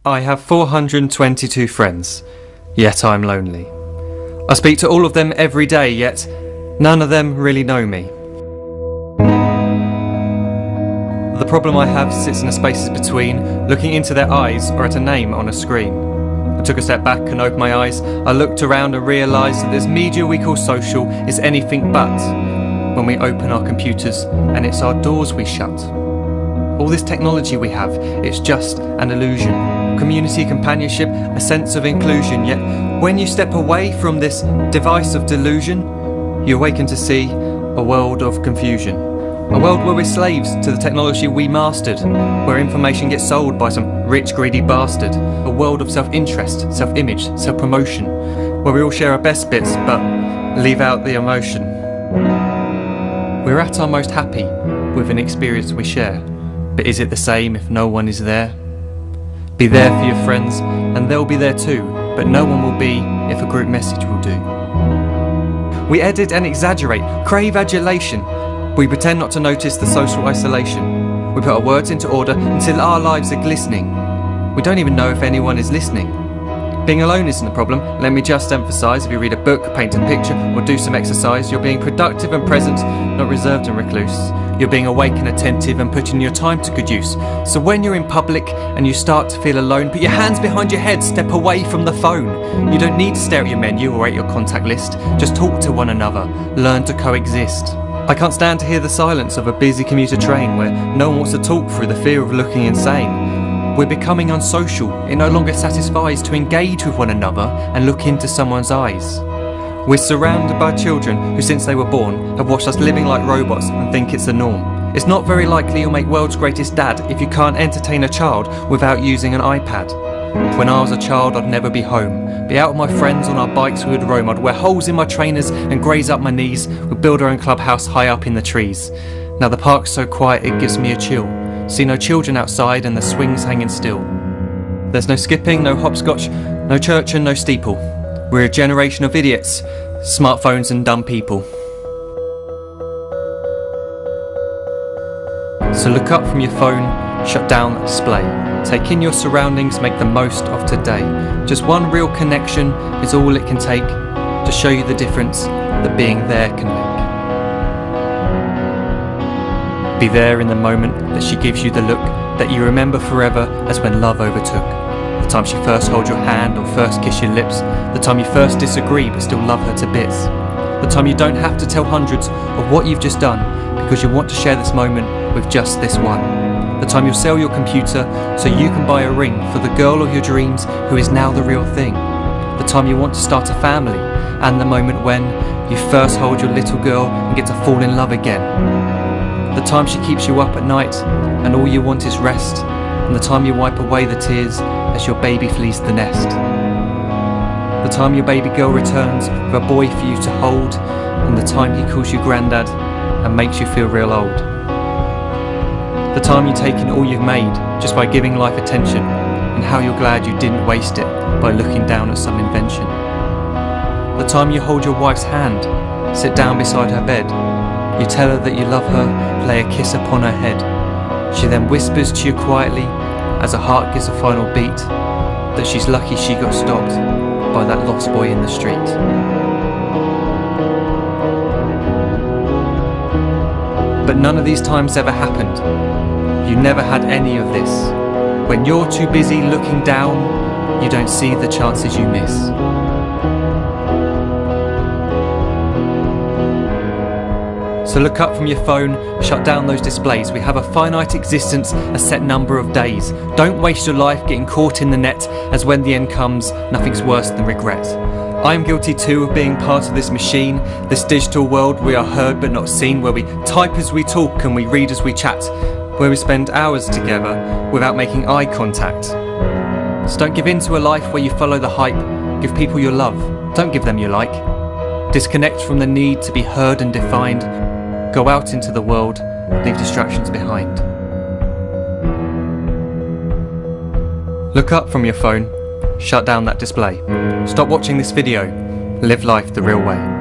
I have 422 friends, yet I'm lonely. I speak to all of them every day, yet none of them really know me. The problem I have sits in the spaces between looking into their eyes or at a name on a screen. I took a step back and opened my eyes. I looked around and realised that this media we call social is anything but when we open our computers and it's our doors we shut. All this technology we have, it's just an illusion. Community, companionship, a sense of inclusion. Yet when you step away from this device of delusion, you awaken to see a world of confusion. A world where we're slaves to the technology we mastered, where information gets sold by some rich, greedy bastard. A world of self-interest, self-image, self-promotion, where we all share our best bits but leave out the emotion. We're at our most happy with an experience we share, but is it the same if no one is there? Be there for your friends and they'll be there too, but no one will be if a group message will do. We edit and exaggerate, crave adulation. We pretend not to notice the social isolation. We put our words into order until our lives are glistening. We don't even know if anyone is listening. Being alone isn't the problem, let me just emphasise. If you read a book, paint a picture or do some exercise, you're being productive and present, not reserved and recluse. You're being awake and attentive and putting your time to good use. So when you're in public and you start to feel alone, put your hands behind your head, step away from the phone. You don't need to stare at your menu or at your contact list. Just talk to one another, learn to coexist. I can't stand to hear the silence of a busy commuter train where no one wants to talk through the fear of looking insane. We're becoming unsocial. It no longer satisfies to engage with one another and look into someone's eyes. We're surrounded by children who since they were born have watched us living like robots and think it's the norm. It's not very likely you'll make world's greatest dad if you can't entertain a child without using an iPad. When I was a child I'd never be home. Be out with my friends on our bikes we would roam. I'd wear holes in my trainers and graze up my knees. We'd build our own clubhouse high up in the trees. Now the park's so quiet it gives me a chill. See no children outside and the swings hanging still. There's no skipping, no hopscotch, no church and no steeple. We're a generation of idiots, smartphones and dumb people. So look up from your phone, shut down the display. Take in your surroundings, make the most of today. Just one real connection is all it can take to show you the difference that being there can make. Be there in the moment that she gives you the look that you remember forever as when love overtook. The time she first holds your hand or first kiss your lips. The time you first disagree but still love her to bits. The time you don't have to tell hundreds of what you've just done because you want to share this moment with just this one. The time you'll sell your computer so you can buy a ring for the girl of your dreams who is now the real thing. The time you want to start a family and the moment when you first hold your little girl and get to fall in love again. The time she keeps you up at night and all you want is rest, and the time you wipe away the tears as your baby flees the nest. The time your baby girl returns with a boy for you to hold, and the time he calls you granddad and makes you feel real old. The time you take in all you've made just by giving life attention, and how you're glad you didn't waste it by looking down at some invention. The time you hold your wife's hand, sit down beside her bed, you tell her that you love her, lay a kiss upon her head. She then whispers to you quietly, as her heart gives a final beat, that she's lucky she got stopped by that lost boy in the street. But none of these times ever happened. You never had any of this. When you're too busy looking down, you don't see the chances you miss. So look up from your phone, shut down those displays. We have a finite existence, a set number of days. Don't waste your life getting caught in the net, as when the end comes, nothing's worse than regret. I am guilty too of being part of this machine, this digital world we are heard but not seen, where we type as we talk and we read as we chat, where we spend hours together without making eye contact. So don't give in to a life where you follow the hype. Give people your love, don't give them your like. Disconnect from the need to be heard and defined. Go out into the world, leave distractions behind. Look up from your phone, shut down that display. Stop watching this video, live life the real way.